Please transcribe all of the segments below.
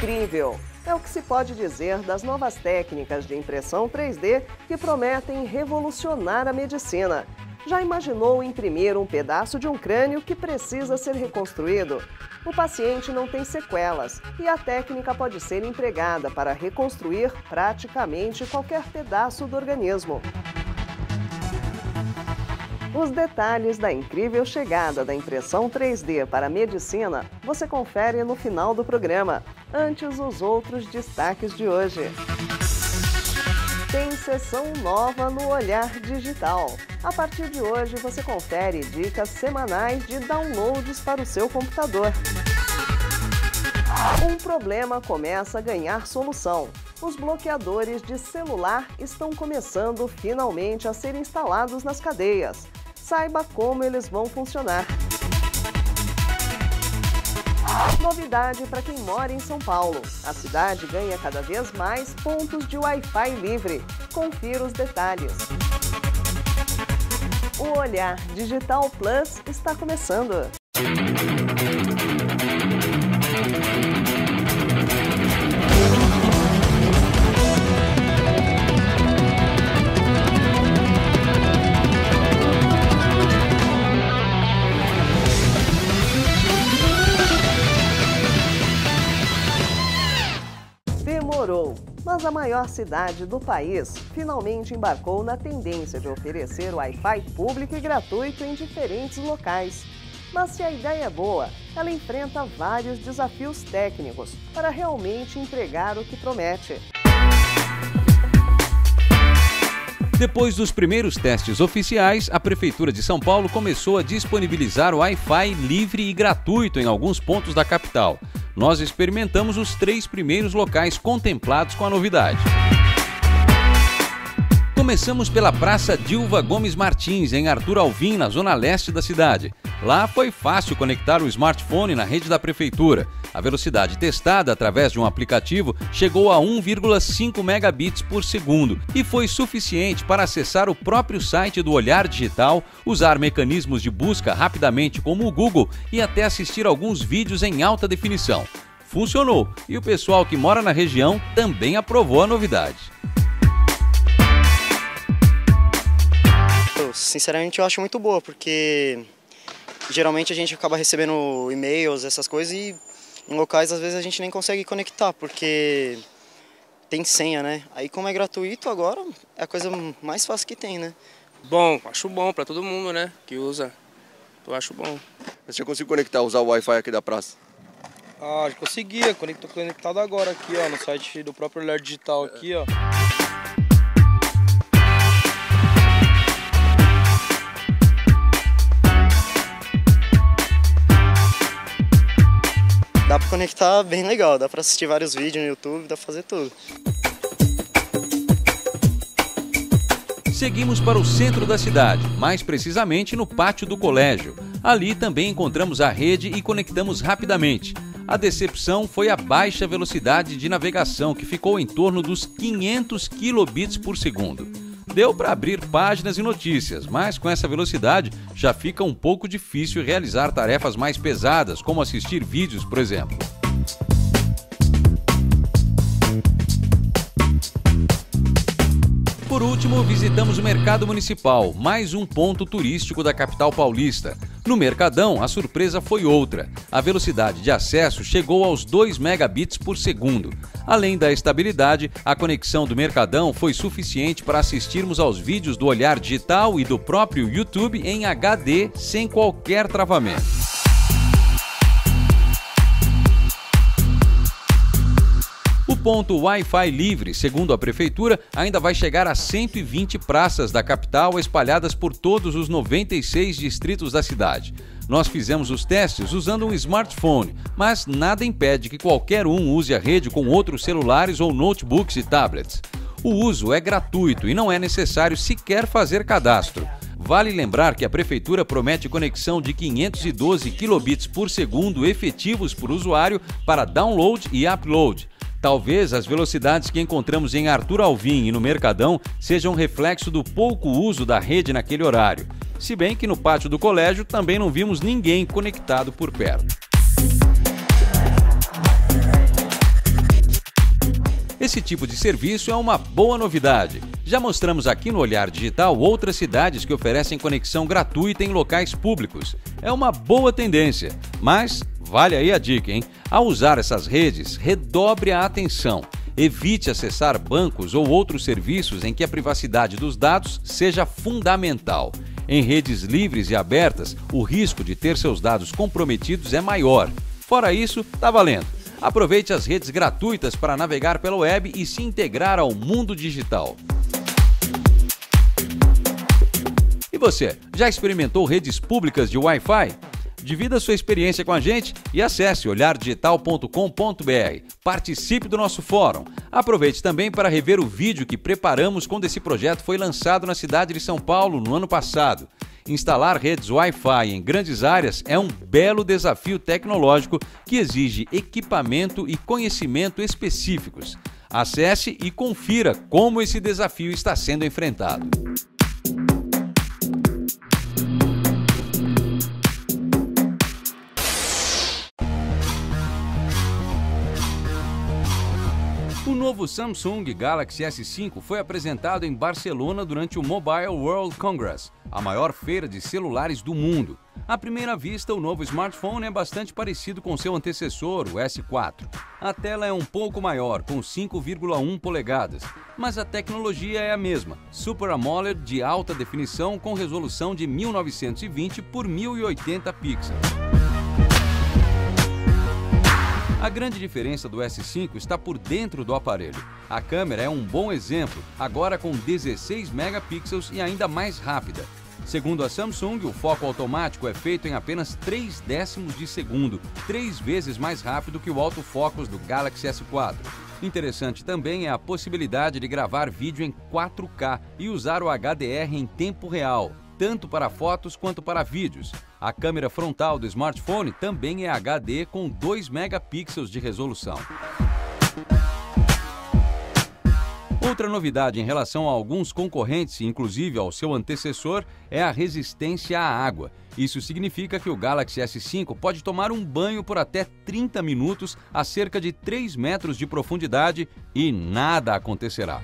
incrível! É o que se pode dizer das novas técnicas de impressão 3D que prometem revolucionar a medicina. Já imaginou imprimir um pedaço de um crânio que precisa ser reconstruído? O paciente não tem sequelas e a técnica pode ser empregada para reconstruir praticamente qualquer pedaço do organismo. Os detalhes da incrível chegada da impressão 3D para a medicina você confere no final do programa. Antes, os outros destaques de hoje. Tem sessão nova no Olhar Digital. A partir de hoje, você confere dicas semanais de downloads para o seu computador. Um problema começa a ganhar solução. Os bloqueadores de celular estão começando finalmente a ser instalados nas cadeias. Saiba como eles vão funcionar. Novidade para quem mora em São Paulo. A cidade ganha cada vez mais pontos de Wi-Fi livre. Confira os detalhes. O Olhar Digital Plus está começando. Demorou, mas a maior cidade do país finalmente embarcou na tendência de oferecer Wi-Fi público e gratuito em diferentes locais. Mas se a ideia é boa, ela enfrenta vários desafios técnicos para realmente entregar o que promete. Depois dos primeiros testes oficiais, a Prefeitura de São Paulo começou a disponibilizar o Wi-Fi livre e gratuito em alguns pontos da capital. Nós experimentamos os 3 primeiros locais contemplados com a novidade. Começamos pela Praça Dilva Gomes Martins, em Arthur Alvim, na zona leste da cidade. Lá foi fácil conectar o smartphone na rede da Prefeitura. A velocidade testada através de um aplicativo chegou a 1,5 megabits por segundo e foi suficiente para acessar o próprio site do Olhar Digital, usar mecanismos de busca rapidamente como o Google e até assistir alguns vídeos em alta definição. Funcionou e o pessoal que mora na região também aprovou a novidade. Sinceramente, eu acho muito boa, porque geralmente a gente acaba recebendo e-mails, essas coisas, e em locais às vezes a gente nem consegue conectar, porque tem senha, né? Aí como é gratuito agora, é a coisa mais fácil que tem, né? Bom, acho bom para todo mundo, né, que usa. Eu acho bom. Você conseguiu conectar, usar o Wi-Fi aqui da praça? Ah, conseguia, tô conectado agora aqui, ó, no site do próprio Olhar Digital aqui, ó. Dá pra conectar bem legal, dá pra assistir vários vídeos no YouTube, dá pra fazer tudo. Seguimos para o centro da cidade, mais precisamente no pátio do colégio. Ali também encontramos a rede e conectamos rapidamente. A decepção foi a baixa velocidade de navegação, que ficou em torno dos 500 kilobits por segundo. Deu para abrir páginas e notícias, mas com essa velocidade já fica um pouco difícil realizar tarefas mais pesadas, como assistir vídeos, por exemplo. Por último, visitamos o Mercado Municipal, mais um ponto turístico da capital paulista. No Mercadão, a surpresa foi outra. A velocidade de acesso chegou aos 2 megabits por segundo. Além da estabilidade, a conexão do Mercadão foi suficiente para assistirmos aos vídeos do Olhar Digital e do próprio YouTube em HD sem qualquer travamento. O ponto Wi-Fi livre, segundo a Prefeitura, ainda vai chegar a 120 praças da capital espalhadas por todos os 96 distritos da cidade. Nós fizemos os testes usando um smartphone, mas nada impede que qualquer um use a rede com outros celulares ou notebooks e tablets. O uso é gratuito e não é necessário sequer fazer cadastro. Vale lembrar que a Prefeitura promete conexão de 512 kilobits por segundo efetivos por usuário para download e upload. Talvez as velocidades que encontramos em Arthur Alvim e no Mercadão sejam reflexo do pouco uso da rede naquele horário. Se bem que no pátio do colégio também não vimos ninguém conectado por perto. Esse tipo de serviço é uma boa novidade. Já mostramos aqui no Olhar Digital outras cidades que oferecem conexão gratuita em locais públicos. É uma boa tendência, mas vale aí a dica, hein? Ao usar essas redes, redobre a atenção. Evite acessar bancos ou outros serviços em que a privacidade dos dados seja fundamental. Em redes livres e abertas, o risco de ter seus dados comprometidos é maior. Fora isso, tá valendo. Aproveite as redes gratuitas para navegar pela web e se integrar ao mundo digital. E você, já experimentou redes públicas de Wi-Fi? Divida sua experiência com a gente e acesse olhardigital.com.br. Participe do nosso fórum. Aproveite também para rever o vídeo que preparamos quando esse projeto foi lançado na cidade de São Paulo no ano passado. Instalar redes Wi-Fi em grandes áreas é um belo desafio tecnológico que exige equipamento e conhecimento específicos. Acesse e confira como esse desafio está sendo enfrentado. O novo Samsung Galaxy S5 foi apresentado em Barcelona durante o Mobile World Congress, a maior feira de celulares do mundo. À primeira vista, o novo smartphone é bastante parecido com seu antecessor, o S4. A tela é um pouco maior, com 5,1 polegadas, mas a tecnologia é a mesma, Super AMOLED de alta definição com resolução de 1920 por 1080 pixels. A grande diferença do S5 está por dentro do aparelho. A câmera é um bom exemplo, agora com 16 megapixels e ainda mais rápida. Segundo a Samsung, o foco automático é feito em apenas 0,3 de segundo, 3 vezes mais rápido que o autofocus do Galaxy S4. Interessante também é a possibilidade de gravar vídeo em 4K e usar o HDR em tempo real, tanto para fotos quanto para vídeos. A câmera frontal do smartphone também é HD com 2 megapixels de resolução. Outra novidade em relação a alguns concorrentes, inclusive ao seu antecessor, é a resistência à água. Isso significa que o Galaxy S5 pode tomar um banho por até 30 minutos a cerca de 3 metros de profundidade e nada acontecerá.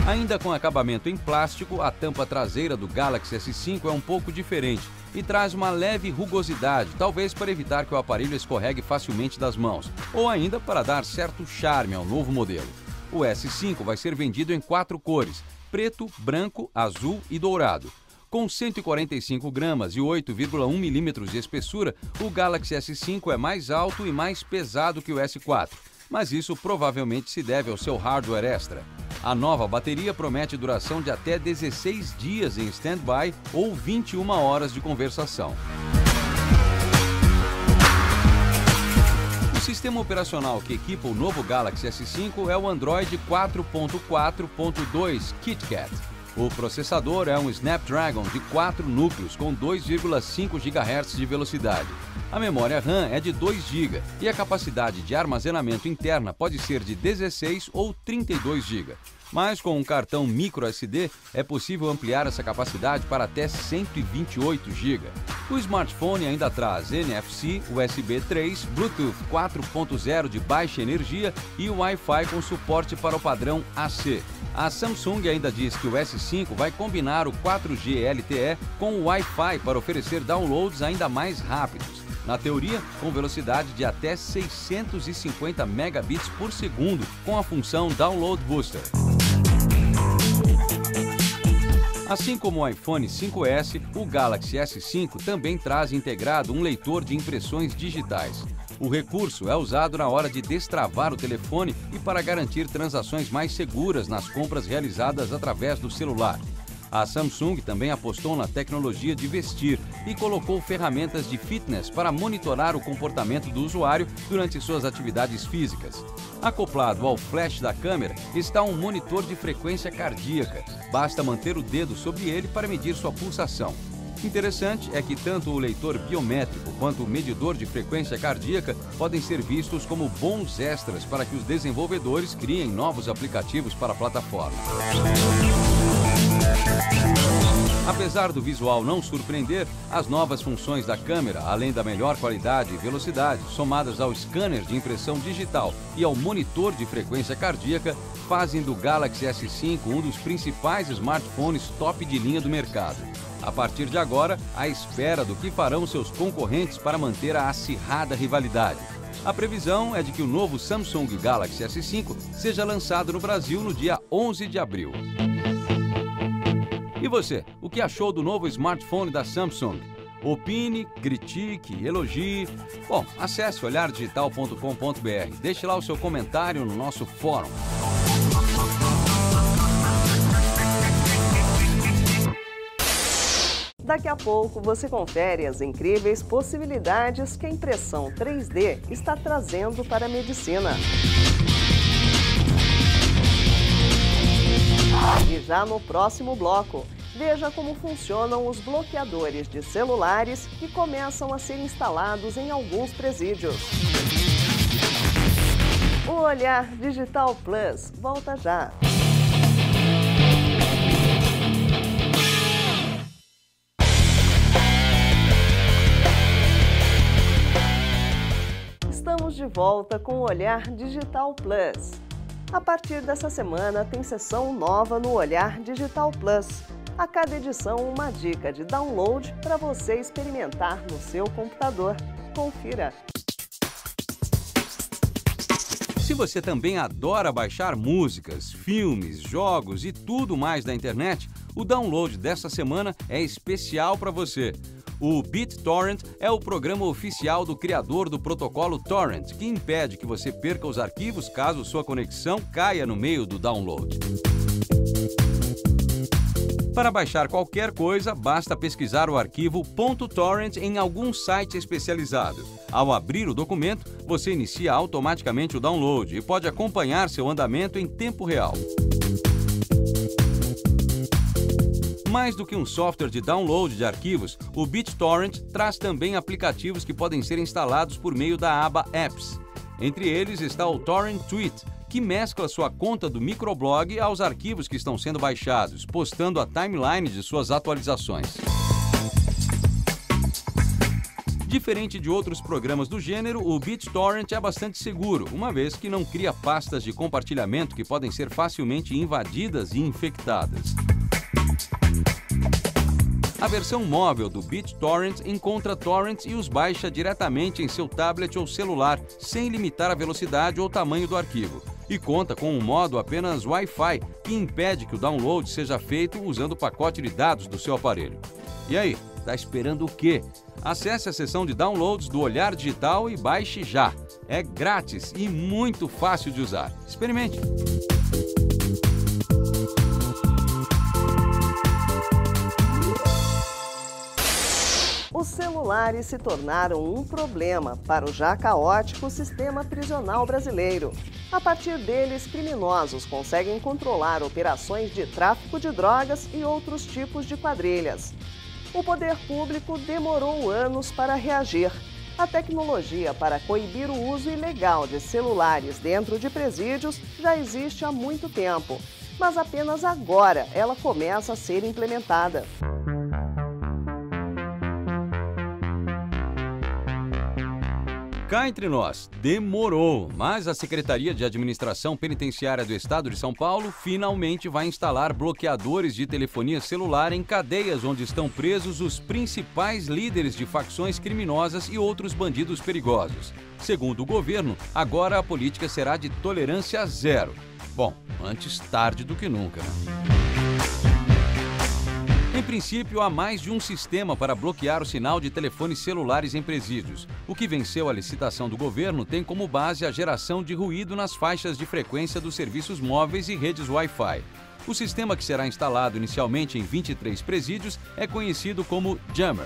Ainda com acabamento em plástico, a tampa traseira do Galaxy S5 é um pouco diferente e traz uma leve rugosidade, talvez para evitar que o aparelho escorregue facilmente das mãos, ou ainda para dar certo charme ao novo modelo. O S5 vai ser vendido em 4 cores, preto, branco, azul e dourado. Com 145 gramas e 8,1 milímetros de espessura, o Galaxy S5 é mais alto e mais pesado que o S4, mas isso provavelmente se deve ao seu hardware extra. A nova bateria promete duração de até 16 dias em stand-by ou 21 horas de conversação. O sistema operacional que equipa o novo Galaxy S5 é o Android 4.4.2 KitKat. O processador é um Snapdragon de 4 núcleos com 2,5 GHz de velocidade. A memória RAM é de 2 GB e a capacidade de armazenamento interna pode ser de 16 ou 32 GB. Mas com um cartão microSD é possível ampliar essa capacidade para até 128 GB. O smartphone ainda traz NFC, USB 3, Bluetooth 4.0 de baixa energia e Wi-Fi com suporte para o padrão AC. A Samsung ainda diz que o S5 vai combinar o 4G LTE com o Wi-Fi para oferecer downloads ainda mais rápidos. Na teoria, com velocidade de até 650 megabits por segundo, com a função Download Booster. Assim como o iPhone 5S, o Galaxy S5 também traz integrado um leitor de impressões digitais. O recurso é usado na hora de destravar o telefone e para garantir transações mais seguras nas compras realizadas através do celular. A Samsung também apostou na tecnologia de vestir e colocou ferramentas de fitness para monitorar o comportamento do usuário durante suas atividades físicas. Acoplado ao flash da câmera está um monitor de frequência cardíaca. Basta manter o dedo sobre ele para medir sua pulsação. Interessante é que tanto o leitor biométrico quanto o medidor de frequência cardíaca podem ser vistos como bons extras para que os desenvolvedores criem novos aplicativos para a plataforma. Apesar do visual não surpreender, as novas funções da câmera, além da melhor qualidade e velocidade, somadas ao scanner de impressão digital e ao monitor de frequência cardíaca, fazem do Galaxy S5 um dos principais smartphones top de linha do mercado. A partir de agora, à espera do que farão seus concorrentes para manter a acirrada rivalidade. A previsão é de que o novo Samsung Galaxy S5 seja lançado no Brasil no dia 11 de abril. E você, o que achou do novo smartphone da Samsung? Opine, critique, elogie. Bom, acesse olhardigital.com.br. Deixe lá o seu comentário no nosso fórum. Daqui a pouco você confere as incríveis possibilidades que a impressão 3D está trazendo para a medicina. E já no próximo bloco, veja como funcionam os bloqueadores de celulares que começam a ser instalados em alguns presídios. O Olhar Digital Plus volta já. Estamos de volta com o Olhar Digital Plus. A partir dessa semana tem sessão nova no Olhar Digital Plus. A cada edição uma dica de download para você experimentar no seu computador. Confira! Se você também adora baixar músicas, filmes, jogos e tudo mais da internet, o download dessa semana é especial para você. O BitTorrent é o programa oficial do criador do protocolo Torrent, que impede que você perca os arquivos caso sua conexão caia no meio do download. Para baixar qualquer coisa, basta pesquisar o arquivo .torrent em algum site especializado. Ao abrir o documento, você inicia automaticamente o download e pode acompanhar seu andamento em tempo real. Mais do que um software de download de arquivos, o BitTorrent traz também aplicativos que podem ser instalados por meio da aba Apps. Entre eles está o Torrent Tweet, que mescla sua conta do microblog aos arquivos que estão sendo baixados, postando a timeline de suas atualizações. Diferente de outros programas do gênero, o BitTorrent é bastante seguro, uma vez que não cria pastas de compartilhamento que podem ser facilmente invadidas e infectadas. A versão móvel do BitTorrent encontra torrents e os baixa diretamente em seu tablet ou celular, sem limitar a velocidade ou tamanho do arquivo. E conta com um modo apenas Wi-Fi, que impede que o download seja feito usando o pacote de dados do seu aparelho. E aí, tá esperando o quê? Acesse a seção de downloads do Olhar Digital e baixe já. É grátis e muito fácil de usar. Experimente! Os celulares se tornaram um problema para o já caótico sistema prisional brasileiro. A partir deles, criminosos conseguem controlar operações de tráfico de drogas e outros tipos de quadrilhas. O poder público demorou anos para reagir. A tecnologia para coibir o uso ilegal de celulares dentro de presídios já existe há muito tempo, mas apenas agora ela começa a ser implementada. Cá entre nós, demorou, mas a Secretaria de Administração Penitenciária do Estado de São Paulo finalmente vai instalar bloqueadores de telefonia celular em cadeias onde estão presos os principais líderes de facções criminosas e outros bandidos perigosos. Segundo o governo, agora a política será de tolerância zero. Bom, antes tarde do que nunca, né? Em princípio, há mais de um sistema para bloquear o sinal de telefones celulares em presídios. O que venceu a licitação do governo tem como base a geração de ruído nas faixas de frequência dos serviços móveis e redes Wi-Fi. O sistema, que será instalado inicialmente em 23 presídios, é conhecido como Jammer.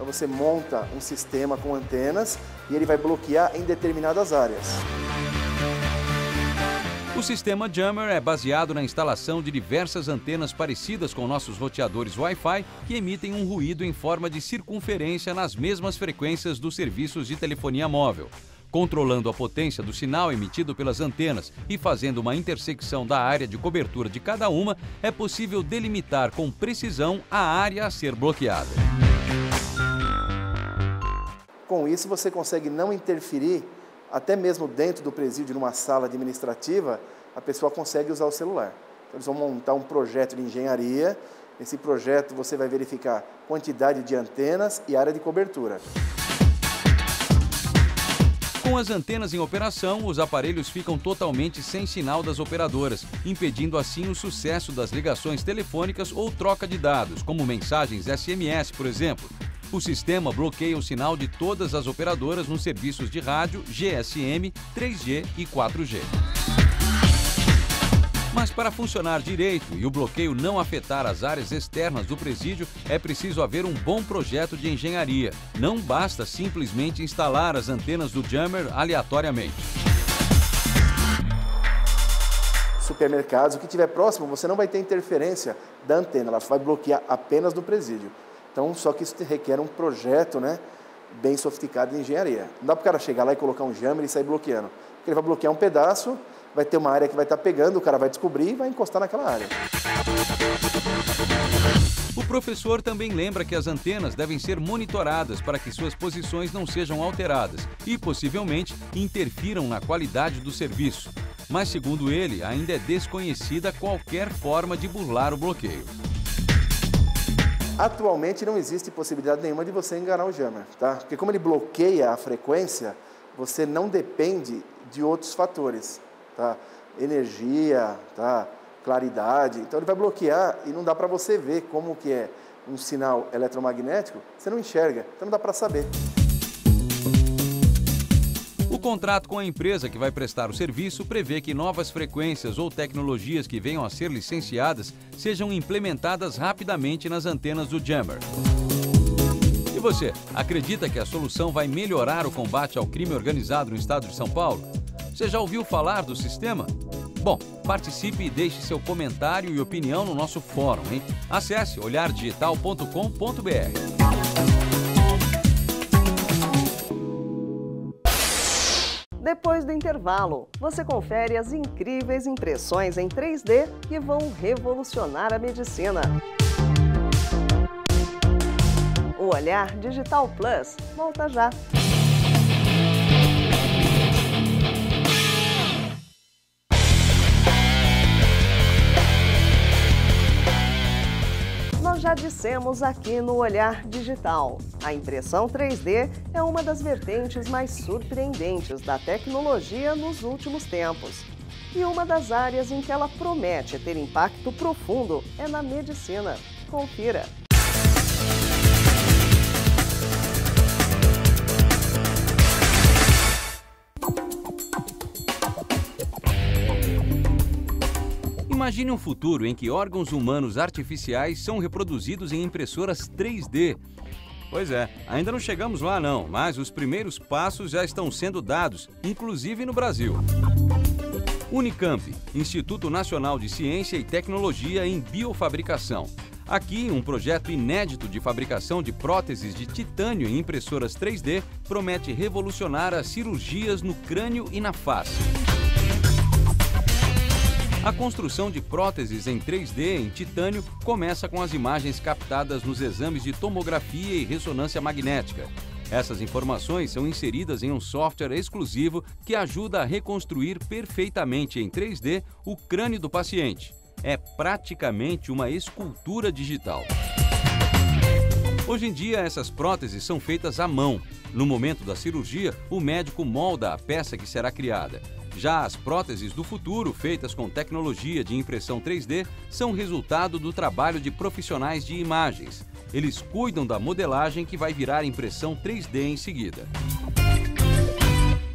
Você monta um sistema com antenas e ele vai bloquear em determinadas áreas. O sistema Jammer é baseado na instalação de diversas antenas parecidas com nossos roteadores Wi-Fi que emitem um ruído em forma de circunferência nas mesmas frequências dos serviços de telefonia móvel. Controlando a potência do sinal emitido pelas antenas e fazendo uma intersecção da área de cobertura de cada uma, é possível delimitar com precisão a área a ser bloqueada. Com isso, você consegue não interferir, até mesmo dentro do presídio, numa sala administrativa, a pessoa consegue usar o celular. Então, eles vão montar um projeto de engenharia. Nesse projeto, você vai verificar quantidade de antenas e área de cobertura. Com as antenas em operação, os aparelhos ficam totalmente sem sinal das operadoras, impedindo assim o sucesso das ligações telefônicas ou troca de dados, como mensagens SMS, por exemplo. O sistema bloqueia o sinal de todas as operadoras nos serviços de rádio, GSM, 3G e 4G. Mas para funcionar direito e o bloqueio não afetar as áreas externas do presídio, é preciso haver um bom projeto de engenharia. Não basta simplesmente instalar as antenas do jammer aleatoriamente. Supermercados, o que estiver próximo, você não vai ter interferência da antena, ela vai bloquear apenas do presídio. Então, só que isso requer um projeto, né, bem sofisticado de engenharia. Não dá para o cara chegar lá e colocar um jammer e sair bloqueando. Porque ele vai bloquear um pedaço, vai ter uma área que vai estar pegando, o cara vai descobrir e vai encostar naquela área. O professor também lembra que as antenas devem ser monitoradas para que suas posições não sejam alteradas e, possivelmente, interfiram na qualidade do serviço. Mas, segundo ele, ainda é desconhecida qualquer forma de burlar o bloqueio. Atualmente não existe possibilidade nenhuma de você enganar o jammer, tá? Porque como ele bloqueia a frequência, você não depende de outros fatores, tá? Energia, tá? Claridade. Então ele vai bloquear e não dá para você ver como que é um sinal eletromagnético, você não enxerga, então não dá para saber. O contrato com a empresa que vai prestar o serviço prevê que novas frequências ou tecnologias que venham a ser licenciadas sejam implementadas rapidamente nas antenas do jammer. E você, acredita que a solução vai melhorar o combate ao crime organizado no estado de São Paulo? Você já ouviu falar do sistema? Bom, participe e deixe seu comentário e opinião no nosso fórum, hein? Acesse olhardigital.com.br. Depois do intervalo, você confere as incríveis impressões em 3D que vão revolucionar a medicina. O Olhar Digital Plus volta já. Nós já dissemos aqui no Olhar Digital. A impressão 3D é uma das vertentes mais surpreendentes da tecnologia nos últimos tempos. E uma das áreas em que ela promete ter impacto profundo é na medicina. Confira! Imagine um futuro em que órgãos humanos artificiais são reproduzidos em impressoras 3D. Pois é, ainda não chegamos lá não, mas os primeiros passos já estão sendo dados, inclusive no Brasil. Unicamp, Instituto Nacional de Ciência e Tecnologia em Biofabricação. Aqui, um projeto inédito de fabricação de próteses de titânio em impressoras 3D promete revolucionar as cirurgias no crânio e na face. A construção de próteses em 3D em titânio começa com as imagens captadas nos exames de tomografia e ressonância magnética. Essas informações são inseridas em um software exclusivo que ajuda a reconstruir perfeitamente em 3D o crânio do paciente. É praticamente uma escultura digital. Hoje em dia, essas próteses são feitas à mão. No momento da cirurgia, o médico molda a peça que será criada. Já as próteses do futuro, feitas com tecnologia de impressão 3D, são resultado do trabalho de profissionais de imagens. Eles cuidam da modelagem que vai virar impressão 3D em seguida.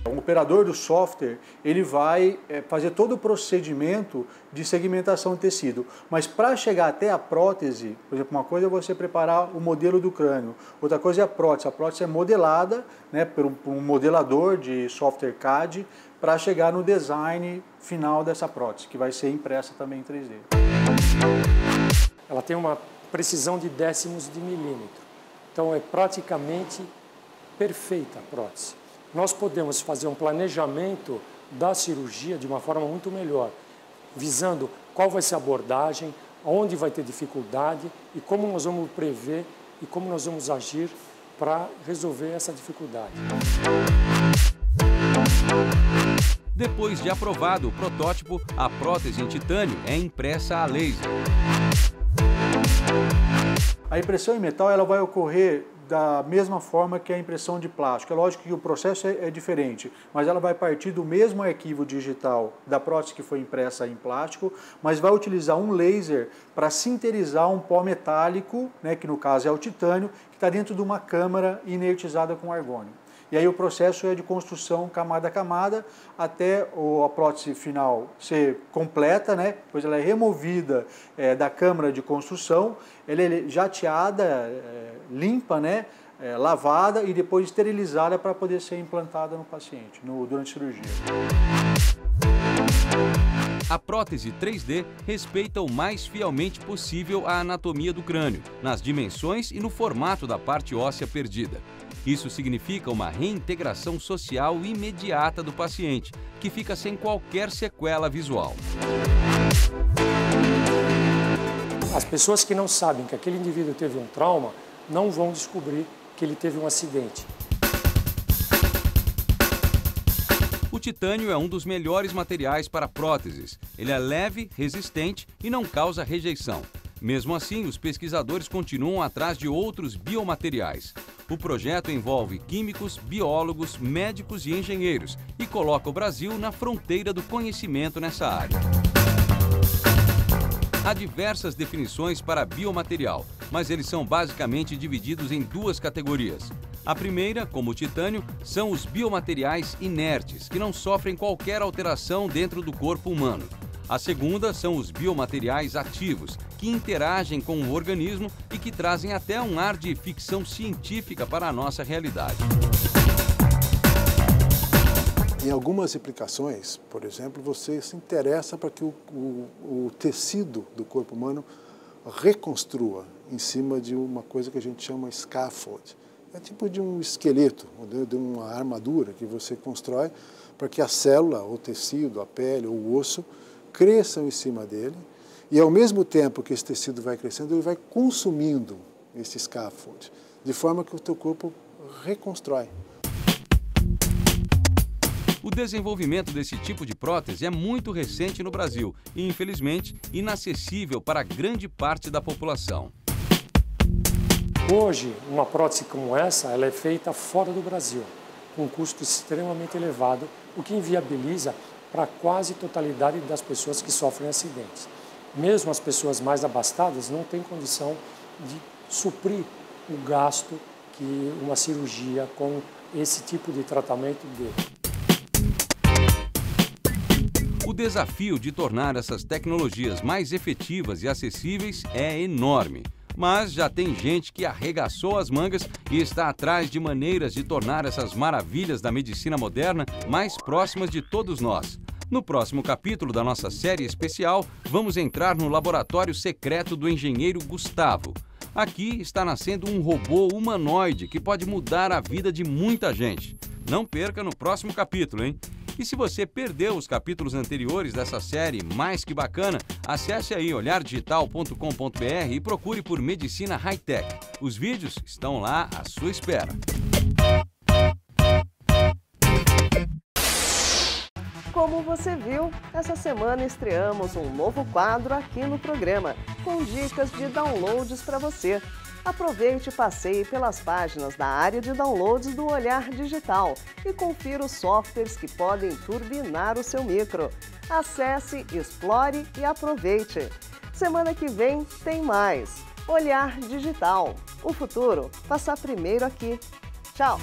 O operador do software, ele vai fazer todo o procedimento de segmentação de tecido, mas para chegar até a prótese, por exemplo, uma coisa é você preparar o modelo do crânio, outra coisa é a prótese é modelada, né, por um modelador de software CAD para chegar no design final dessa prótese, que vai ser impressa também em 3D. Ela tem uma precisão de décimos de milímetro, então é praticamente perfeita a prótese. nós podemos fazer um planejamento da cirurgia de uma forma muito melhor, visando qual vai ser a abordagem, onde vai ter dificuldade e como nós vamos prever e como nós vamos agir para resolver essa dificuldade. Depois de aprovado o protótipo, a prótese em titânio é impressa a laser. A impressão em metal ela vai ocorrer da mesma forma que a impressão de plástico. É lógico que o processo é diferente, mas ela vai partir do mesmo arquivo digital da prótese que foi impressa em plástico, mas vai utilizar um laser para sinterizar um pó metálico, né, que no caso é o titânio, que está dentro de uma câmara inertizada com argônio. E aí o processo é de construção camada a camada até a prótese final ser completa, né? Depois ela é removida da câmara de construção, ela é jateada, limpa, né? Lavada e depois esterilizada para poder ser implantada no paciente durante a cirurgia. A prótese 3D respeita o mais fielmente possível a anatomia do crânio, nas dimensões e no formato da parte óssea perdida. Isso significa uma reintegração social imediata do paciente, que fica sem qualquer sequela visual. As pessoas que não sabem que aquele indivíduo teve um trauma, não vão descobrir que ele teve um acidente. O titânio é um dos melhores materiais para próteses. Ele é leve, resistente e não causa rejeição. Mesmo assim, os pesquisadores continuam atrás de outros biomateriais. O projeto envolve químicos, biólogos, médicos e engenheiros e coloca o Brasil na fronteira do conhecimento nessa área. Há diversas definições para biomaterial, mas eles são basicamente divididos em duas categorias. A primeira, como o titânio, são os biomateriais inertes, que não sofrem qualquer alteração dentro do corpo humano. A segunda são os biomateriais ativos, que interagem com o organismo e que trazem até um ar de ficção científica para a nossa realidade. Em algumas aplicações, por exemplo, você se interessa para que o tecido do corpo humano reconstrua em cima de uma coisa que a gente chama scaffold. É tipo de um esqueleto, de uma armadura que você constrói para que a célula, o tecido, a pele ou o osso cresçam em cima dele e ao mesmo tempo que esse tecido vai crescendo, ele vai consumindo esse scaffold, de forma que o teu corpo reconstrói. O desenvolvimento desse tipo de prótese é muito recente no Brasil e, infelizmente, inacessível para grande parte da população. Hoje, uma prótese como essa, ela é feita fora do Brasil, com um custo extremamente elevado, o que inviabiliza para quase totalidade das pessoas que sofrem acidentes. Mesmo as pessoas mais abastadas não têm condição de suprir o gasto que uma cirurgia com esse tipo de tratamento dê. O desafio de tornar essas tecnologias mais efetivas e acessíveis é enorme. Mas já tem gente que arregaçou as mangas e está atrás de maneiras de tornar essas maravilhas da medicina moderna mais próximas de todos nós. No próximo capítulo da nossa série especial, vamos entrar no laboratório secreto do engenheiro Gustavo. Aqui está nascendo um robô humanoide que pode mudar a vida de muita gente. Não perca no próximo capítulo, hein? E se você perdeu os capítulos anteriores dessa série mais que bacana, acesse aí olhardigital.com.br e procure por Medicina High-Tech. Os vídeos estão lá à sua espera. Como você viu, essa semana estreamos um novo quadro aqui no programa, com dicas de downloads para você. Aproveite e passeie pelas páginas da área de downloads do Olhar Digital e confira os softwares que podem turbinar o seu micro. Acesse, explore e aproveite. Semana que vem tem mais. Olhar Digital. O futuro passa primeiro aqui. Tchau!